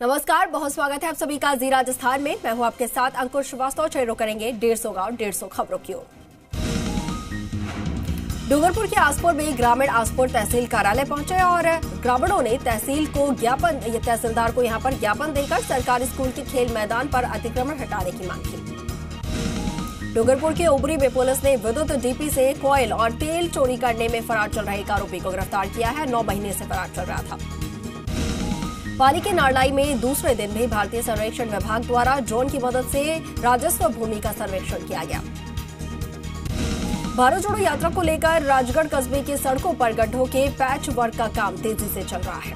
नमस्कार, बहुत स्वागत है आप सभी का जी राजस्थान में। मैं हूं आपके साथ अंकुर श्रीवास्तव। चेहरों करेंगे 150 गांव 150 खबरों की ओर। डूंगरपुर के आसपुर में ग्रामीण आसपुर तहसील कार्यालय पहुंचे और ग्रामीणों ने तहसीलदार को यहां पर ज्ञापन देकर सरकारी स्कूल के खेल मैदान पर अतिक्रमण हटाने की मांग की। डूंगरपुर के ओबरी में पुलिस ने विद्युत डीपी से कोयल और तेल चोरी करने में फरार चल रहे एक आरोपी को गिरफ्तार किया है। 9 महीने से फरार चल रहा था। पाली के नारलाई में दूसरे दिन भी भारतीय सर्वेक्षण विभाग द्वारा ड्रोन की मदद से राजस्व भूमि का सर्वेक्षण किया गया। भारत जोड़ो यात्रा को लेकर राजगढ़ कस्बे के सड़कों पर गड्ढों के पैच वर्क का काम तेजी से चल रहा है।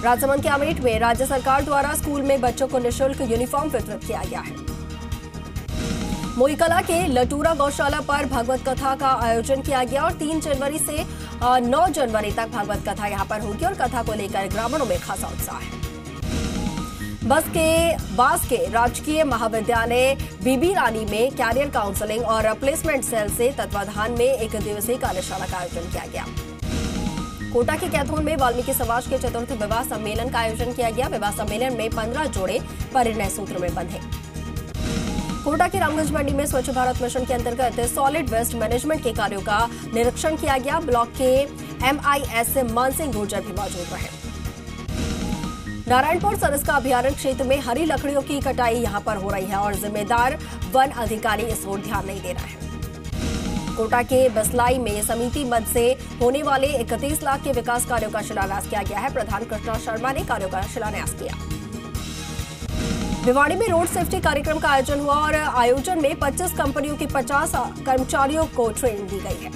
राजसमंद के अमेठ में राज्य सरकार द्वारा स्कूल में बच्चों को निःशुल्क यूनिफॉर्म वितरित किया गया है। मोईकला के लटूरा गौशाला पर भागवत कथा का आयोजन किया गया और 3 जनवरी से 9 जनवरी तक भागवत कथा यहां पर होगी और कथा को लेकर ग्रामीणों में खासा उत्साह है। बास के राजकीय महाविद्यालय बीबी रानी में कैरियर काउंसलिंग और प्लेसमेंट सेल से तत्वाधान में एक दिवसीय कार्यशाला का आयोजन किया गया। कोटा के कैथोन में वाल्मीकि समाज के चतुर्थ विवाह सम्मेलन का आयोजन किया गया। विवाह सम्मेलन में 15 जोड़े परिणय सूत्र में बंधे। कोटा की रामगंज मंडी में स्वच्छ भारत मिशन के अंतर्गत सॉलिड वेस्ट मैनेजमेंट के कार्यों का निरीक्षण किया गया। ब्लॉक के MIS मानसिंह गुर्जर भी मौजूद रहे। नारायणपुर सरिस्का अभयारण्य क्षेत्र में हरी लकड़ियों की कटाई यहां पर हो रही है और जिम्मेदार वन अधिकारी इस ओर ध्यान नहीं दे रहा है। कोटा के बसलाई में समिति मद से होने वाले 31 लाख के विकास कार्यों का शिलान्यास किया गया है। प्रधान कृष्णा शर्मा ने कार्यों का शिलान्यास किया। भिवाड़ी में रोड सेफ्टी कार्यक्रम का आयोजन हुआ और आयोजन में 25 कंपनियों के 50 कर्मचारियों को ट्रेनिंग दी गई है।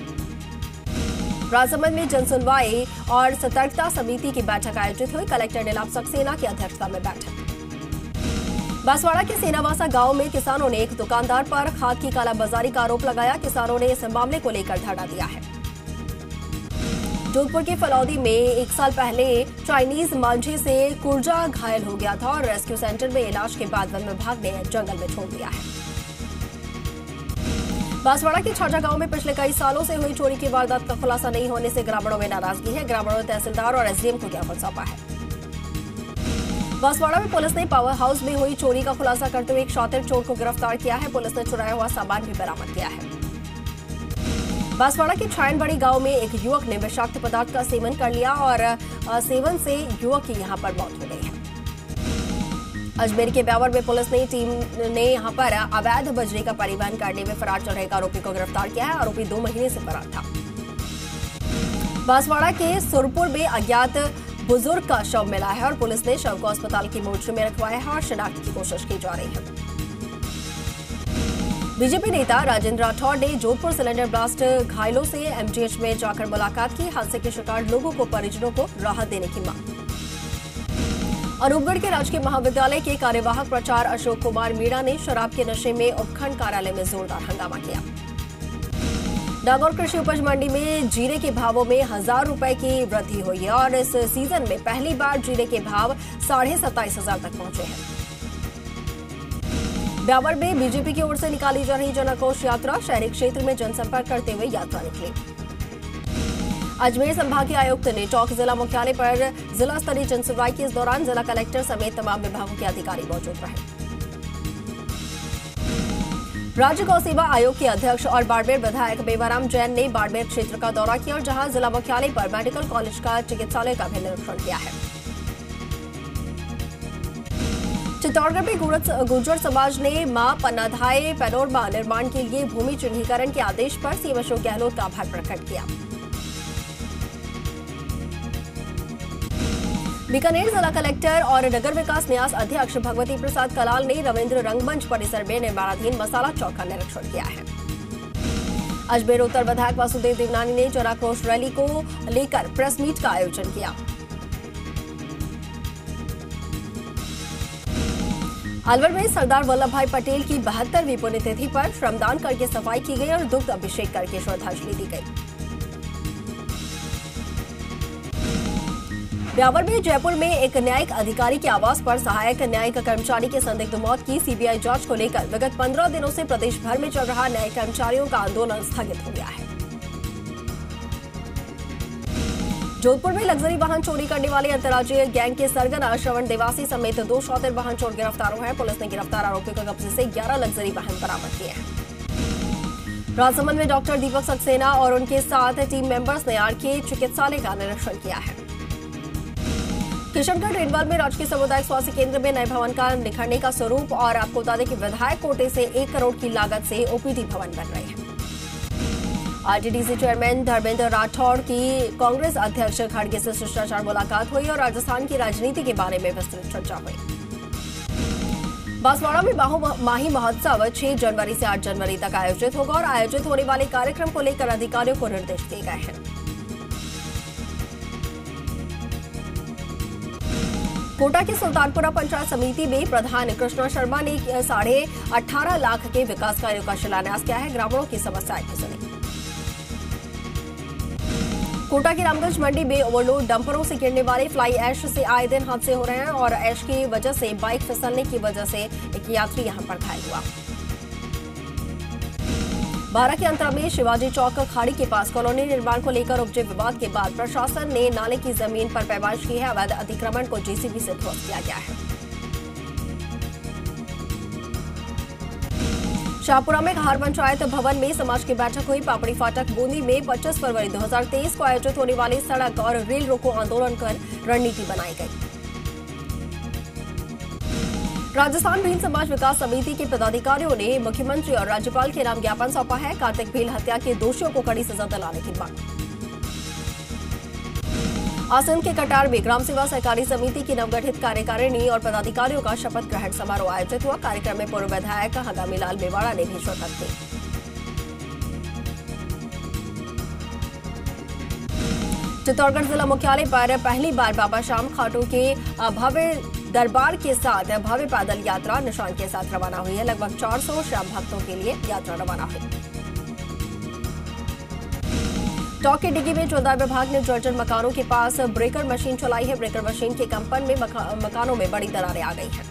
राजसमंद में जनसुनवाई और सतर्कता समिति की बैठक आयोजित हुई। कलेक्टर नीलाभ सक्सेना की अध्यक्षता में बैठक। बांसवाड़ा के सेनावासा गांव में किसानों ने एक दुकानदार पर खाद की कालाबाजारी का आरोप लगाया। किसानों ने इस मामले को लेकर धरना दिया है। जोधपुर के फलौदी में 1 साल पहले चाइनीज मांझे से कुर्जा घायल हो गया था और रेस्क्यू सेंटर में इलाज के बाद वन विभाग ने जंगल में छोड़ दिया है। बांसवाड़ा के छाजा गांव में पिछले कई सालों से हुई चोरी की वारदात का खुलासा नहीं होने से ग्रामीणों में नाराजगी है। ग्रामीणों ने तहसीलदार और SDM को ज्ञापन सौंपा है। बांसवाड़ा में पुलिस ने पावर हाउस में हुई चोरी का खुलासा करते हुए एक शातिर चोर को गिरफ्तार किया है। पुलिस ने चुराया हुआ सामान भी बरामद किया है। बांसवाड़ा के छायनबड़ी गांव में एक युवक ने विषाक्त पदार्थ का सेवन कर लिया और सेवन से युवक की यहां पर मौत हो गई है। अजमेर के ब्यावर में पुलिस टीम ने यहां पर अवैध बजरी का परिवहन करने में फरार चल रहे एक आरोपी को गिरफ्तार किया है। आरोपी 2 महीने से फरार था। बांसवाड़ा के सुरपुर में अज्ञात बुजुर्ग का शव मिला है और पुलिस ने शव को अस्पताल की मोर्चरी में रखवाया है और शिनाख्त की कोशिश की जा रही है। बीजेपी नेता राजेंद्र राठौड़ ने जोधपुर सिलेंडर ब्लास्ट घायलों से MGH में जाकर मुलाकात की। हादसे के शिकार लोगों को परिजनों को राहत देने की मांग। अनूपगढ़ के राजकीय महाविद्यालय के कार्यवाहक प्राचार्य अशोक कुमार मीणा ने शराब के नशे में उपखंड कार्यालय में जोरदार हंगामा किया। नागौर कृषि उपज मंडी में जीरे के भावों में 1000 रुपए की वृद्धि हुई है और इस सीजन में पहली बार जीरे के भाव 27,500 तक पहुंचे हैं। ब्यावर में बीजेपी की ओर से निकाली जा रही जनआक्रोश यात्रा शहरी क्षेत्र में जनसंपर्क करते हुए यात्रा निकली। अजमेर संभागीय आयुक्त ने चौक जिला मुख्यालय पर जिला स्तरीय जनसुनवाई की। इस दौरान जिला कलेक्टर समेत तमाम विभागों के अधिकारी मौजूद रहे। राज्य गौ सेवा आयोग के अध्यक्ष और बाड़मेर विधायक बेवाराम जैन ने बाड़मेर क्षेत्र का दौरा किया और जहां जिला मुख्यालय पर मेडिकल कॉलेज का चिकित्सालय का भी निरीक्षण किया है। चित्तौड़गढ़ में गुर्जर समाज ने मां पन्नाधाय पैनोरमा निर्माण के लिए भूमि चिन्हीकरण के आदेश पर सीएम अशोक गहलोत का आभार प्रकट किया। बीकानेर जिला कलेक्टर और नगर विकास न्यास अध्यक्ष भगवती प्रसाद कलाल ने रविंद्र रंगमंच परिसर में निर्माणाधीन मसाला चौक का निरीक्षण किया है। अजमेर उत्तर विधायक वासुदेव देवनानी ने जनआक्रोश रैली को लेकर प्रेस मीट का आयोजन किया। अलवर में सरदार वल्लभ भाई पटेल की 72वीं पुण्यतिथि पर श्रमदान करके सफाई की गई और दुग्ध अभिषेक करके श्रद्धांजलि दी गई। ब्यावर में जयपुर में एक न्यायिक अधिकारी के आवास पर सहायक न्यायिक कर्मचारी के संदिग्ध मौत की सीबीआई जांच को लेकर विगत 15 दिनों से प्रदेश भर में चल रहा न्यायिक कर्मचारियों का आंदोलन स्थगित हो गया है। जोधपुर में लग्जरी वाहन चोरी करने वाले अंतर्राज्यीय गैंग के सरगना श्रवण देवासी समेत 2 शातिर वाहन चोर गिरफ्तार हुए हैं। पुलिस ने गिरफ्तार आरोपियों के कब्जे से 11 लग्जरी वाहन बरामद किए हैं। राजसमंद में डॉक्टर दीपक सक्सेना और उनके साथ टीम मेंबर्स ने आरके चिकित्सालय का निरीक्षण किया है। किशनगढ़ रेडवाल में राजकीय सामुदायिक स्वास्थ्य केंद्र में नए भवन का निखरने का स्वरूप और आपको बता दें कि विधायक कोटे से 1 करोड़ की लागत से ओपीडी भवन बन रहे हैं। आरटीडीसी चेयरमैन धर्मेंद्र राठौड़ की कांग्रेस अध्यक्ष खड़गे से शिष्टाचार मुलाकात हुई और राजस्थान की राजनीति के बारे में विस्तृत चर्चा हुई। बांसवाड़ा में माही महोत्सव 6 जनवरी से 8 जनवरी तक आयोजित होगा और आयोजित होने वाले कार्यक्रम को लेकर अधिकारियों को निर्देश दिए गए हैं। कोटा के सुल्तानपुरा पंचायत समिति में प्रधान कृष्णा शर्मा ने 18.5 लाख के विकास कार्यों का शिलान्यास किया है। ग्रामीणों की समस्याएं भी सुनी। कोटा की रामगंज मंडी में ओवरलोड डंपरों से गिरने वाले फ्लाई ऐश से आए दिन हादसे हो रहे हैं और ऐश की वजह से बाइक फिसलने की वजह से एक यात्री यहां पर घायल हुआ। बारा के अंतरा में शिवाजी चौक खाड़ी के पास कॉलोनी निर्माण को लेकर उपजे विवाद के बाद प्रशासन ने नाले की जमीन पर पैमाइश की है। अवैध अतिक्रमण को जेसीबी से ध्वस्त किया गया है। शाहपुरा में खार पंचायत भवन में समाज की बैठक हुई। पापड़ी फाटक बूंदी में 25 फरवरी 2023 को आयोजित होने वाली सड़क और रेल रोको आंदोलन कर रणनीति बनाई गई। राजस्थान भील समाज विकास समिति के पदाधिकारियों ने मुख्यमंत्री और राज्यपाल के नाम ज्ञापन सौंपा है। कार्तिक भील हत्या के दोषियों को कड़ी सजा दिलाने की मांग। आसंद के कटार में ग्राम सेवा सहकारी समिति की नवगठित कार्यकारिणी और पदाधिकारियों का शपथ ग्रहण समारोह आयोजित हुआ। कार्यक्रम में पूर्व विधायक हगामी लाल मेवाड़ा ने भी शिरकत की। चित्तौड़गढ़ जिला मुख्यालय पर पहली बार बाबा श्याम खाटू के भव्य दरबार के साथ भव्य पैदल यात्रा निशान के साथ रवाना हुई है। लगभग 400 श्याम भक्तों के लिए यात्रा रवाना हुई। टॉक की डिग्गी में चौदह विभाग ने जर्जर मकानों के पास ब्रेकर मशीन चलाई है। ब्रेकर मशीन के कंपन में मकानों में बड़ी दरारें आ गई हैं।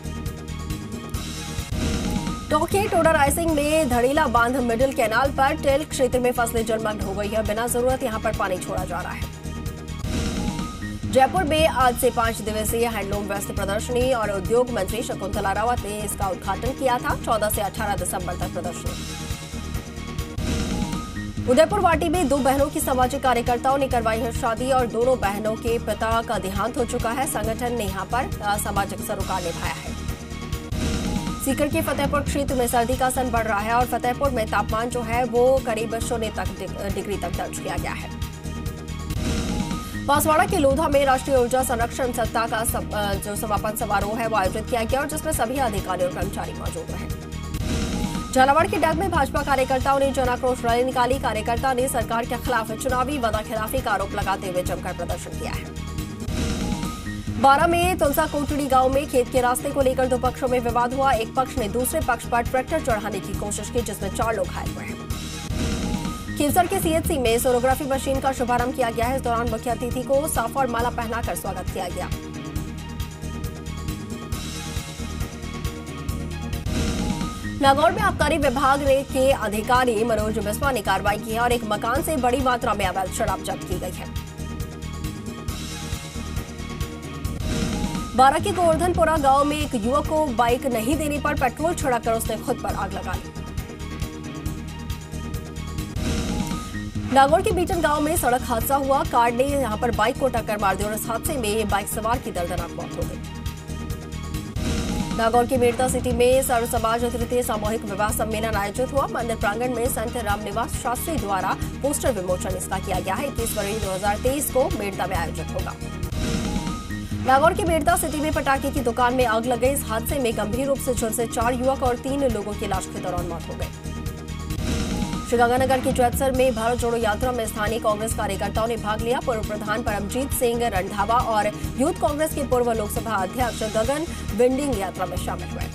टॉक के टोडा राइसिंग में धड़ीला बांध मिडिल कैनाल पर टेल क्षेत्र में फसलें जलमग्न हो गई है। बिना जरूरत यहां पर पानी छोड़ा जा रहा है। जयपुर में आज से 5 दिवसीय हैंडलूम वस्त्र प्रदर्शनी और उद्योग मंत्री शकुंतला रावत ने इसका उद्घाटन किया था। 14 से 18 दिसंबर तक प्रदर्शनी। उदयपुर वाटी में 2 बहनों की सामाजिक कार्यकर्ताओं ने करवाई है शादी और दोनों बहनों के पिता का देहांत हो चुका है। संगठन ने यहां पर सामाजिक सरोकार निभाया है। सीकर के फतेहपुर क्षेत्र में सर्दी का असर बढ़ रहा है और फतेहपुर में तापमान जो है वो करीब 0 डिग्री तक दर्ज किया गया है। बांसवाड़ा के लोधा में राष्ट्रीय ऊर्जा संरक्षण सप्ताह का जो समापन समारोह है वो आयोजित किया गया और जिसमें सभी अधिकारी और कर्मचारी मौजूद रहे। झालावाड़ के डग में भाजपा कार्यकर्ताओं ने जन आक्रोश रैली निकाली। कार्यकर्ता ने सरकार के खिलाफ चुनावी वादाखिलाफी का आरोप लगाते हुए जमकर प्रदर्शन किया है। बारा में तुलसा कोटड़ी गांव में खेत के रास्ते को लेकर 2 पक्षों में विवाद हुआ। एक पक्ष ने दूसरे पक्ष पर ट्रैक्टर चढ़ाने की कोशिश की जिसमें 4 लोग घायल हुए हैं। खींवसर के सीएचसी में सोनोग्राफी मशीन का शुभारंभ किया गया है। इस दौरान मुख्य अतिथि को साफा और माला पहनाकर स्वागत किया गया। नागौर में आबकारी विभाग के अधिकारी मनोज बिस्वा ने कार्रवाई की है और एक मकान से बड़ी मात्रा में अवैध शराब जब्त की गई है। बारा के गोवर्धनपुरा गांव में एक युवक को बाइक नहीं देने पर पेट्रोल छिड़ककर उसने खुद पर आग लगा ली। नागौर के बीटन गांव में सड़क हादसा हुआ। कार ने यहां पर बाइक को टक्कर मार दी और इस हादसे में बाइक सवार की दर्दनाक मौत हो गई। नागौर के मेड़ता सिटी में सर्व समाज तृतीय सामूहिक विवाह सम्मेलन आयोजित हुआ। मंदिर प्रांगण में संत रामनिवास शास्त्री द्वारा पोस्टर विमोचन इसका किया गया है। 21 फरवरी 2023 को मेड़ता में आयोजित होगा। नागौर के मेड़ता सिटी में पटाखे की दुकान में आग लग गई। इस हादसे में गंभीर रूप से झुलसे 4 युवक और 3 लोगों की इलाज के दौरान मौत हो गई। श्रीगंगानगर के जैतसर में भारत जोड़ो यात्रा में स्थानीय कांग्रेस कार्यकर्ताओं ने भाग लिया। पूर्व प्रधान परमजीत सिंह रंधावा और यूथ कांग्रेस के पूर्व लोकसभा अध्यक्ष गगन बिंडिंग यात्रा में शामिल हुए।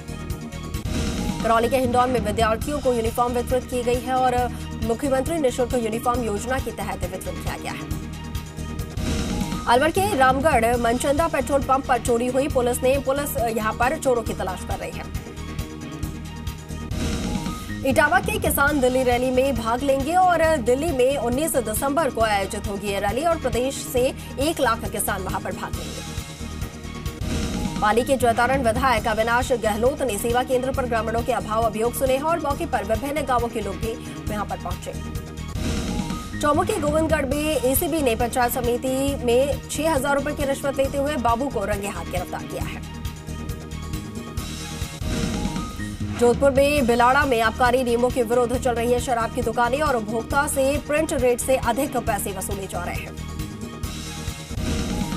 करौली के हिंडौन में विद्यार्थियों को यूनिफॉर्म वितरित की गई है और मुख्यमंत्री निःशुल्क यूनिफॉर्म योजना के तहत वितरित किया गया है। अलवर के रामगढ़ मनचंदा पेट्रोल पंप पर चोरी हुई। पुलिस यहां पर चोरों की तलाश कर रही है। इटावा के किसान दिल्ली रैली में भाग लेंगे और दिल्ली में 19 दिसंबर को आयोजित होगी ये रैली और प्रदेश से 1 लाख किसान वहां पर भाग लेंगे। पाली के जैतारण विधायक अविनाश गहलोत ने सेवा केंद्र पर ग्रामीणों के अभाव अभियोग सुने हैं और मौके पर विभिन्न गांवों के लोग भी यहां पर पहुंचे। चौमू के गोविंदगढ़ में एसीबी ने पंचायत समिति में 6,000 रुपए की रिश्वत लेते हुए बाबू को रंगे हाथ गिरफ्तार किया है। जोधपुर में बिलाड़ा में आबकारी नियमों के विरुद्ध चल रही है शराब की दुकानें और उपभोक्ता से प्रिंट रेट से अधिक पैसे वसूले जा रहे हैं।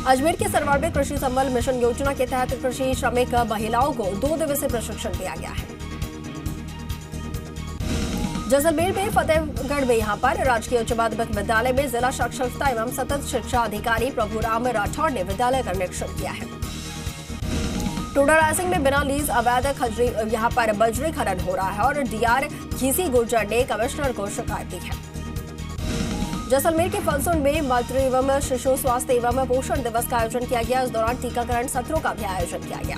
अजमेर के सरवाड़ में कृषि संबल मिशन योजना के तहत कृषि श्रमिक महिलाओं को 2 दिवसीय प्रशिक्षण दिया गया है। जैसलमेर में फतेहगढ़ में यहां पर राजकीय उच्च माध्यमिक विद्यालय में जिला साक्षरता एवं सतत शिक्षा अधिकारी प्रभुराम राठौड़ ने विद्यालय का निरीक्षण किया है। टोडा रायसिंह में बिना लीज अवैध खजरी यहां पर बजरी खनन हो रहा है और डीआर घीसी गुर्जर ने कमिश्नर को शिकायत दी है। जैसलमेर के फलसुंड में मातृ एवं शिशु स्वास्थ्य एवं पोषण दिवस का आयोजन किया गया। इस दौरान टीकाकरण सत्रों का भी आयोजन किया गया।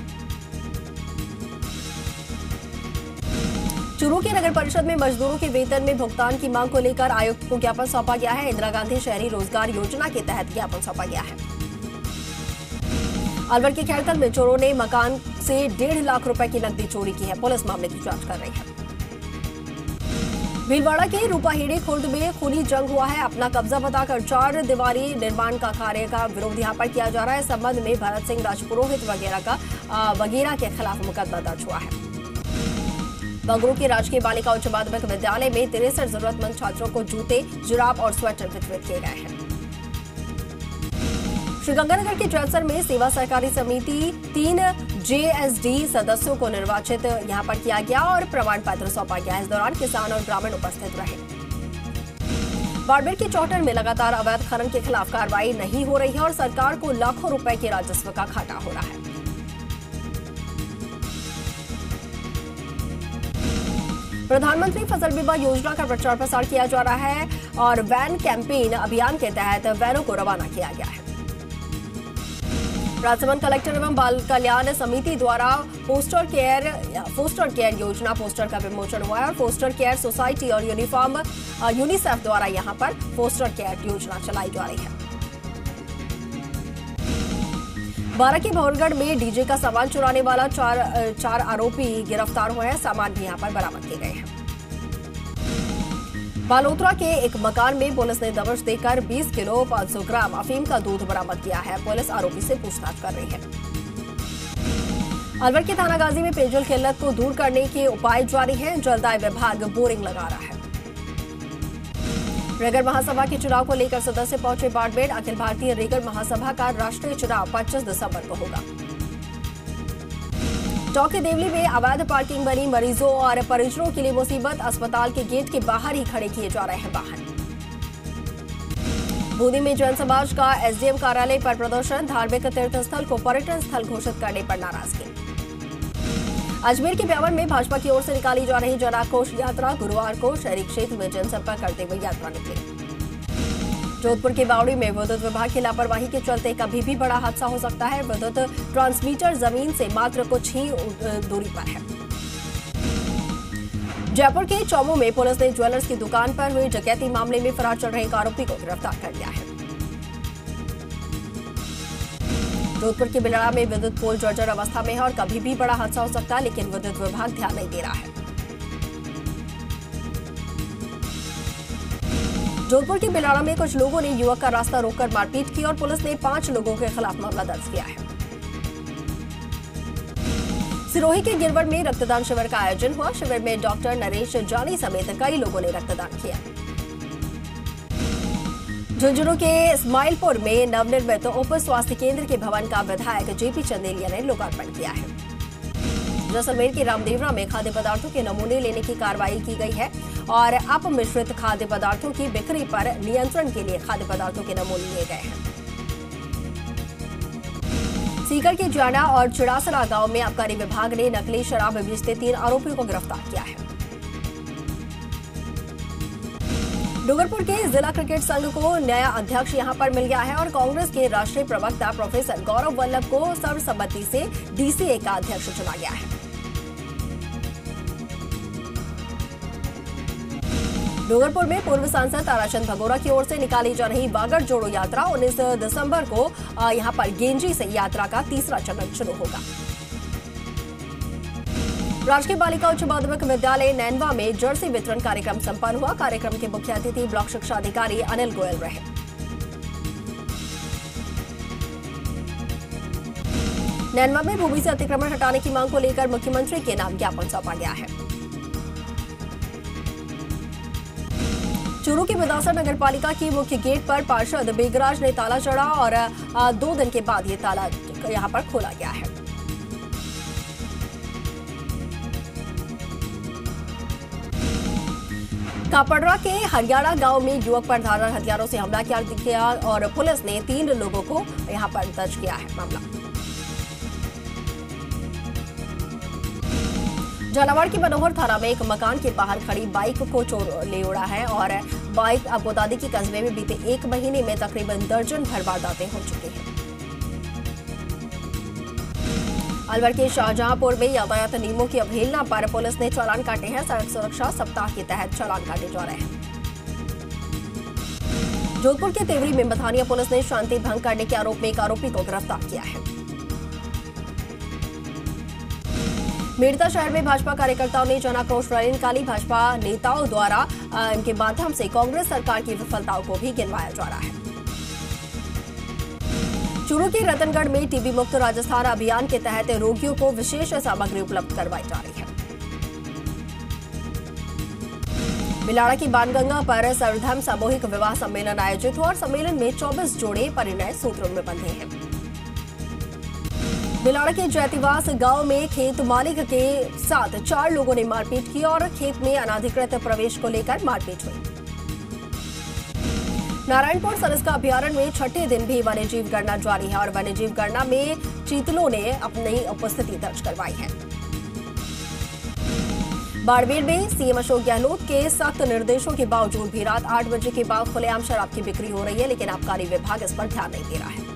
चूरू की नगर परिषद में मजदूरों के वेतन में भुगतान की मांग को लेकर आयुक्त को ज्ञापन सौंपा गया है। इंदिरा गांधी शहरी रोजगार योजना के तहत ज्ञापन सौंपा गया है। अलवर के खैरतल में चोरों ने मकान से 1.5 लाख रुपए की नकदी चोरी की है। पुलिस मामले की जांच कर रही है। भीलवाड़ा के रूपाहेड़ी खुर्द में खूनी जंग हुआ है। अपना कब्जा बताकर 4 दीवारी निर्माण का कार्य का विरोध यहां पर किया जा रहा है। इस संबंध में भरत सिंह राजपुरोहित वगैरह के खिलाफ मुकदमा दर्ज हुआ है। बंगरू के राजकीय बालिका उच्च माध्यमिक विद्यालय में 63 जरूरतमंद छात्रों को जूते, जुराब और स्वेटर वितरित किए गए हैं। श्रीगंगानगर के जैतसर में सेवा सहकारी समिति 3 जेएसडी सदस्यों को निर्वाचित यहां पर किया गया और प्रमाण पत्र सौंपा गया। इस दौरान किसान और ग्रामीण उपस्थित रहे। बाड़मेर के चौटन में लगातार अवैध खनन के खिलाफ कार्रवाई नहीं हो रही है और सरकार को लाखों रुपए के राजस्व का घाटा हो रहा है। प्रधानमंत्री फसल बीमा योजना का प्रचार प्रसार किया जा रहा है और वैन कैंपेन अभियान के तहत वैनों को रवाना किया गया है। राजसमंद कलेक्टर एवं बाल कल्याण समिति द्वारा फोस्टर केयर योजना पोस्टर का विमोचन हुआ है और फोस्टर केयर सोसाइटी और यूनिसेफ द्वारा यहां पर फोस्टर केयर योजना चलाई जा रही है। बारां के भौरगढ़ में डीजे का सामान चुराने वाला चार आरोपी गिरफ्तार हुए हैं। सामान भी यहां पर बरामद किए गए हैं। बालोतरा के एक मकान में पुलिस ने दबिश देकर 20 किलो 500 ग्राम अफीम का दूध बरामद किया है। पुलिस आरोपी से पूछताछ कर रही है। अलवर के थानागाजी में पेयजल किल्लत को दूर करने के उपाय जारी हैं। जलदाय विभाग बोरिंग लगा रहा है। रेगड़ महासभा के चुनाव को लेकर सदस्य पहुंचे बाड़मेर। अखिल भारतीय रेगड़ महासभा का राष्ट्रीय चुनाव 25 दिसंबर को होगा। चौकी देवली में अवैध पार्किंग बनी, मरीजों और परिजनों के लिए मुसीबत। अस्पताल के गेट के बाहर ही खड़े किए जा रहे हैं वाहन। बूंदी में जैन समाज का एसडीएम कार्यालय पर प्रदर्शन। धार्मिक तीर्थस्थल को पर्यटन स्थल घोषित करने पर नाराजगी। अजमेर के ब्यावर में भाजपा की ओर से निकाली जा रही जन आक्रोश यात्रा। गुरुवार को शहरी क्षेत्र में जनसंपर्क करते हुए यात्रा निकली। जोधपुर के बावड़ी में विद्युत विभाग की लापरवाही के चलते कभी भी बड़ा हादसा हो सकता है। विद्युत ट्रांसमीटर जमीन से मात्र कुछ ही दूरी पर है। जयपुर के चौमू में पुलिस ने ज्वेलर्स की दुकान पर हुए डकैती मामले में फरार चल रहे एक आरोपी को गिरफ्तार कर लिया है। जोधपुर के बिलड़ा में विद्युत पोल जर्जर अवस्था में है और कभी भी बड़ा हादसा हो सकता है, लेकिन विद्युत विभाग ध्यान नहीं दे रहा है। जोधपुर के बिलाड़ा में कुछ लोगों ने युवक का रास्ता रोककर मारपीट की और पुलिस ने 5 लोगों के खिलाफ मामला दर्ज किया है। सिरोही के गिरवट में रक्तदान शिविर का आयोजन हुआ। शिविर में डॉक्टर नरेश जानी समेत कई लोगों ने रक्तदान किया। झुंझुनू के इस्माइलपुर में नवनिर्मित उप स्वास्थ्य केंद्र के भवन का विधायक जेपी चंदेलिया ने लोकार्पण किया है। जैसलमेर के रामदेवरा में खाद्य पदार्थों के नमूने लेने की कार्रवाई की गई है और अपमिश्रित खाद्य पदार्थों की बिक्री पर नियंत्रण के लिए खाद्य पदार्थों के नमूने लिए गए हैं। सीकर के जाना और चिड़ासरा गांव में आबकारी विभाग ने नकली शराब बेचते 3 आरोपियों को गिरफ्तार किया है। डूंगरपुर के जिला क्रिकेट संघ को नया अध्यक्ष यहां पर मिल गया है और कांग्रेस के राष्ट्रीय प्रवक्ता प्रोफेसर गौरव वल्लभ को सर्वसम्मति से डीसीए का अध्यक्ष चुना गया है। डूंगरपुर में पूर्व सांसद ताराचंद भगोरा की ओर से निकाली जा रही वागड़ जोड़ो यात्रा 19 दिसंबर को यहां पर गेंजी से यात्रा का तीसरा चरण शुरू होगा। राजकीय बालिका उच्च माध्यमिक विद्यालय नैनवा में जर्सी वितरण कार्यक्रम संपन्न हुआ। कार्यक्रम के मुख्य अतिथि ब्लॉक शिक्षा अधिकारी अनिल गोयल रहे। नैनवा में भूमि से अतिक्रमण हटाने की मांग को लेकर मुख्यमंत्री के नाम ज्ञापन सौंपा गया है। चूरू की बिदासा नगर पालिका की मुख्य गेट पर पार्षद बेगराज ने ताला चढ़ा और 2 दिन के बाद ये ताला यहां पर खोला गया है। कापड़रा के हरियाणा गांव में युवक पर धारदार हथियारों से हमला किया और पुलिस ने 3 लोगों को यहां पर दर्ज किया है मामला। झालावाड़ के मनोहर थाना में एक मकान के बाहर खड़ी बाइक को चोर ले उड़ा है और बाइक आपको बता दें कि कस्बे में बीते 1 महीने में तकरीबन दर्जन भर वारदातें हो चुकी हैं। अलवर के शाहजहांपुर में यातायात नियमों की अवहेलना पर पुलिस ने चालान काटे हैं। सड़क सुरक्षा सप्ताह के तहत चालान काटे जा रहे हैं। जोधपुर के तेवरी में मथानिया पुलिस ने शांति भंग करने के आरोप में एक आरोपी को गिरफ्तार किया है। मेड़ता शहर में भाजपा कार्यकर्ताओं ने जन आक्रोश रैली निकाली। भाजपा नेताओं द्वारा इनके माध्यम से कांग्रेस सरकार की विफलताओं को भी गिनवाया जा रहा है। चूरू के रतनगढ़ में टीबी मुक्त राजस्थान अभियान के तहत रोगियों को विशेष सामग्री उपलब्ध करवाई जा रही है। बिलाड़ा की बाणगंगा पर सर्वधर्म सामूहिक विवाह सम्मेलन आयोजित हुआ और सम्मेलन में 24 जोड़े परिणय सूत्रों में बंधे हैं। बिलाड़ा के जैतीवास गांव में खेत मालिक के साथ 4 लोगों ने मारपीट की और खेत में अनाधिकृत प्रवेश को लेकर मारपीट हुई। नारायणपुर सरिस्का अभयारण्य में 6ठे दिन भी वन्यजीव गणना जारी है और वन्यजीव गणना में चीतलों ने अपनी उपस्थिति दर्ज करवाई है। बाड़मेर में सीएम अशोक गहलोत के सख्त निर्देशों के बावजूद भी रात 8 बजे के बाद खुलेआम शराब की बिक्री हो रही है, लेकिन आबकारी विभाग इस पर ध्यान नहीं दे रहा है।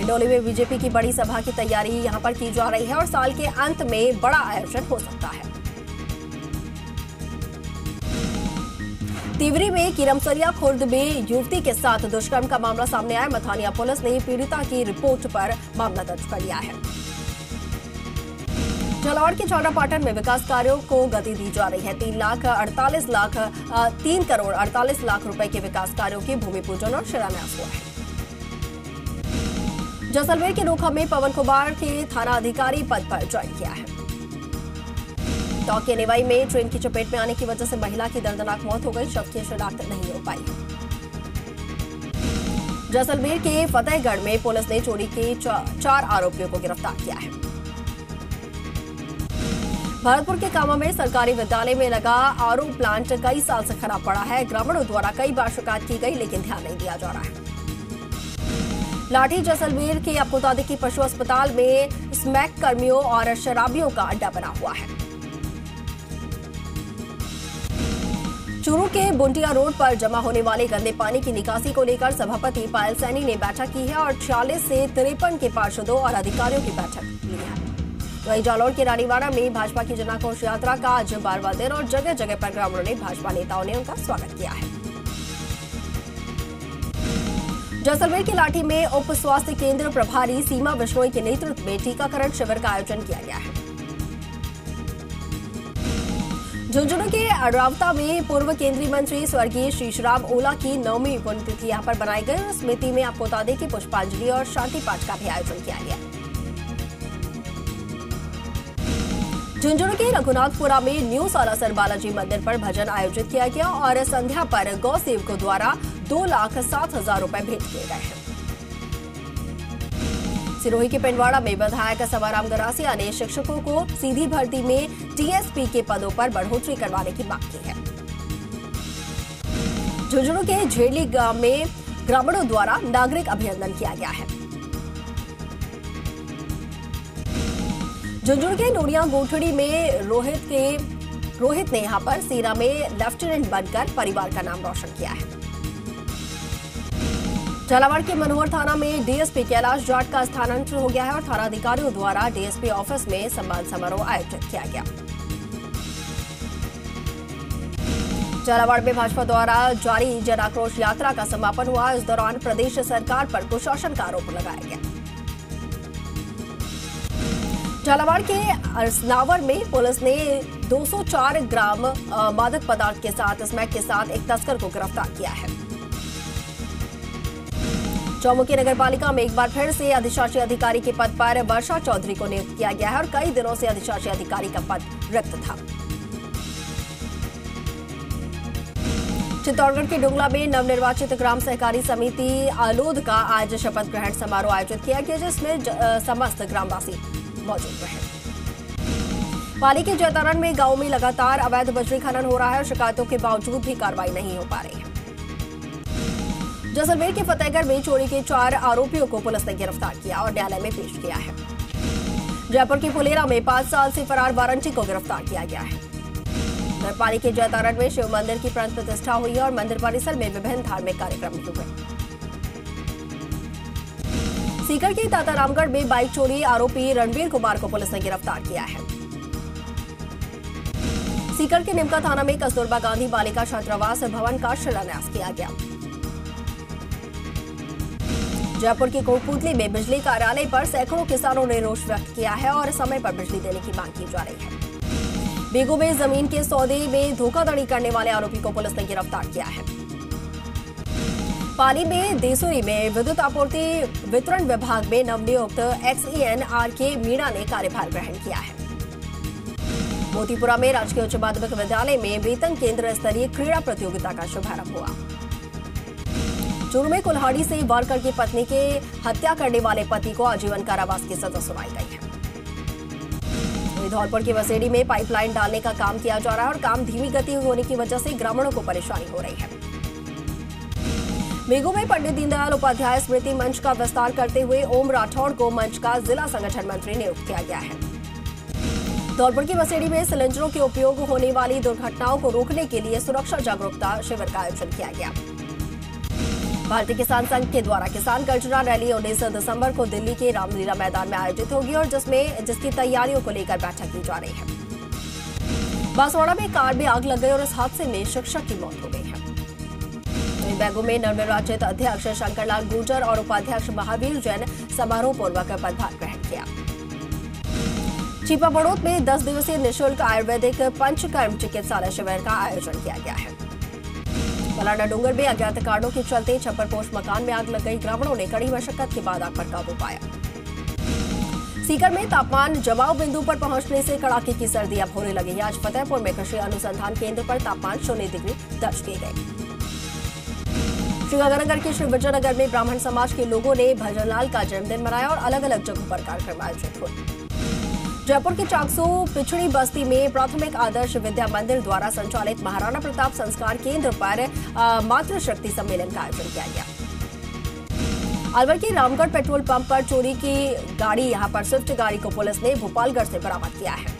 इंडोली में बीजेपी की बड़ी सभा की तैयारी यहां पर की जा रही है और साल के अंत में बड़ा आयोजन हो सकता है। तिवरी में किरमसरिया खुर्द में युवती के साथ दुष्कर्म का मामला सामने आया। मथानिया पुलिस ने पीड़िता की रिपोर्ट पर मामला दर्ज कर लिया है। झालावाड़ के झालरापाटन में विकास कार्यों को गति दी जा रही है। 3 करोड़ 48 लाख रुपए के विकास कार्यों की भूमि पूजन और शिलान्यास हुआ है। जैसलमेर के नोखा में पवन कुमार के थाना अधिकारी पद पर ज्वाइन किया है। टोंक के नेवाई में ट्रेन की चपेट में आने की वजह से महिला की दर्दनाक मौत हो गई। शव की शिनाख्त नहीं हो पाई। जैसलमेर के फतेहगढ़ में पुलिस ने चोरी के 4 आरोपियों को गिरफ्तार किया है। भरतपुर के कामा में सरकारी विद्यालय में लगा आरओ प्लांट कई साल से खराब पड़ा है। ग्रामीणों द्वारा कई बार शिकायत की गई, लेकिन ध्यान नहीं दिया जा रहा है। लाठी जैसलमेर के आपको बता दें कि पशु अस्पताल में स्मैक कर्मियों और शराबियों का अड्डा बना हुआ है। चूरू के बुंटिया रोड पर जमा होने वाले गंदे पानी की निकासी को लेकर सभापति पायल सैनी ने बैठक की है और 46 से 53 के पार्षदों और अधिकारियों की बैठक ली है। वहीं जालौर के रानीवाड़ा में भाजपा की जन आक्रोश यात्रा का आज 12वां दिन और जगह जगह पर ग्रामीणों ने भाजपा नेताओं ने उनका स्वागत किया है। जैसलमेर की लाठी में उप स्वास्थ्य केंद्र प्रभारी सीमा बिश्नोई के नेतृत्व में टीकाकरण शिविर का आयोजन किया गया है। झुंझुनू के अरावता में पूर्व केंद्रीय मंत्री स्वर्गीय शीशराम ओला की 9वीं पुण्यतिथि यहां पर बनाई गई और स्मृति में आपको बता दें कि पुष्पांजलि और शांति पाठ का भी आयोजन किया गया। झुंझुनू के रघुनाथपुरा में न्यू सालासर बालाजी मंदिर पर भजन आयोजित किया गया और संध्या पर गौ सेवकों द्वारा 2,07,000 रुपए भेंट किए गए हैं। सिरोही के पिंडवाड़ा में विधायक सवाराम गरासिया ने शिक्षकों को सीधी भर्ती में टीएसपी के पदों पर बढ़ोतरी करवाने की मांग की है। झुंझुनू के झेड़ली गांव में ग्रामीणों द्वारा नागरिक अभिनंदन किया गया है। झुंझुनू के नोड़िया गोठड़ी में रोहित ने यहां पर सेना में लेफ्टिनेंट बनकर परिवार का नाम रोशन किया है। झालावाड़ के मनोहर थाना में डीएसपी कैलाश जाट का स्थानांतरण हो गया है और थाना अधिकारियों द्वारा डीएसपी ऑफिस में सम्मान समारोह आयोजित किया गया। झालावाड़ में भाजपा द्वारा जारी जन आक्रोश यात्रा का समापन हुआ। इस दौरान प्रदेश सरकार पर कुशासन का आरोप लगाया गया। झालावाड़ के असनावर में पुलिस ने 204 ग्राम मादक पदार्थ के साथ स्मैक के साथ एक तस्कर को गिरफ्तार किया है। चौमुखी नगर पालिका में एक बार फिर से अधिशासी अधिकारी के पद पर वर्षा चौधरी को नियुक्त किया गया है और कई दिनों से अधिशासी अधिकारी का पद रिक्त था। चित्तौड़गढ़ के डुंगला में नवनिर्वाचित ग्राम सहकारी समिति आलोद का आज शपथ ग्रहण समारोह आयोजित किया गया, जिसमें समस्त ग्रामवासी मौजूद रहे। पाली के जैतारण में गांव में लगातार अवैध बजरी खनन हो रहा है और शिकायतों के बावजूद भी कार्रवाई नहीं हो पा रही है। जैसलमेर के फतेहगढ़ में चोरी के 4 आरोपियों को पुलिस ने गिरफ्तार किया और न्यायालय में पेश किया है। जयपुर के फुलेरा में 5 साल से फरार वारंटी को गिरफ्तार किया गया है। पाली के जैतारण में शिव मंदिर की प्राण प्रतिष्ठा हुई और मंदिर परिसर में विभिन्न धार्मिक कार्यक्रम हुए। सीकर के तातारामगढ़ में बाइक चोरी आरोपी रणवीर कुमार को पुलिस ने गिरफ्तार किया है। सीकर के निमका थाना में कस्तूरबा गांधी बालिका छात्रावास भवन का शिलान्यास किया गया। जयपुर के कोटपुतली में बिजली कार्यालय पर सैकड़ों किसानों ने रोष व्यक्त किया है और समय पर बिजली देने की मांग की जा रही है। बेगू में जमीन के सौदे में धोखाधड़ी करने वाले आरोपी को पुलिस ने गिरफ्तार किया है। पाली में देसुरी में विद्युत आपूर्ति वितरण विभाग में नवनियुक्त XEN RK मीणा ने कार्यभार ग्रहण किया है। मोतीपुरा में राजकीय उच्च माध्यमिक विद्यालय में वेतन केंद्र स्तरीय क्रीड़ा प्रतियोगिता का शुभारंभ हुआ। चूरू में कुल्हाड़ी से वार करके पत्नी की हत्या करने वाले पति को आजीवन कारावास की सजा सुनाई गई है। धौलपुर की वसेड़ी में पाइपलाइन डालने का काम किया जा रहा है और काम धीमी गति होने की वजह से ग्रामीणों को परेशानी हो रही है। मेघू में पंडित दीनदयाल उपाध्याय स्मृति मंच का विस्तार करते हुए ओम राठौड़ को मंच का जिला संगठन मंत्री नियुक्त किया गया है। धौलपुर की वसेड़ी में सिलेंडरों के उपयोग होने वाली दुर्घटनाओं को रोकने के लिए सुरक्षा जागरूकता शिविर का आयोजन किया गया। भारतीय किसान संघ के द्वारा किसान कल्चरल रैली 19 दिसंबर को दिल्ली के रामलीला मैदान में आयोजित होगी और जिसकी तैयारियों को लेकर बैठक की जा रही है। बांसवाड़ा में कार में आग लग गई और इस हादसे में शिक्षक की मौत हो गई है। बैगू में नवनिर्वाचित अध्यक्ष शंकरलाल गुर्जर और उपाध्यक्ष महावीर जैन समारोह पूर्वक पदभार ग्रहण किया। चीपा बड़ौत में 10 दिवसीय निःशुल्क आयुर्वेदिक पंचकर्म चिकित्सालय शिविर का आयोजन किया गया है। मलाना डूंगर में अज्ञात कारणों के चलते छप्परपोश मकान में आग लग गई। ग्रामीणों ने कड़ी मशक्कत के बाद आग पर काबू पाया। सीकर में तापमान जमाव बिंदु पर पहुंचने से कड़ाके की सर्दी अब होने लगी है। आज फतेहपुर में कृषि अनुसंधान केंद्र पर तापमान 0 डिग्री दर्ज किए गए। श्रीगंगानगर के श्री विजयनगर में ब्राह्मण समाज के लोगों ने भजनलाल का जन्मदिन मनाया और अलग अलग जगहों पर कार्यक्रम आयोजित हुए। जयपुर के चाकसू पिछड़ी बस्ती में प्राथमिक आदर्श विद्या मंदिर द्वारा संचालित महाराणा प्रताप संस्कार केंद्र पर मातृशक्ति सम्मेलन का आयोजन किया गया। अलवर के रामगढ़ पेट्रोल पंप पर चोरी की गाड़ी, यहां पर स्विफ्ट गाड़ी को पुलिस ने भोपालगढ़ से बरामद किया है।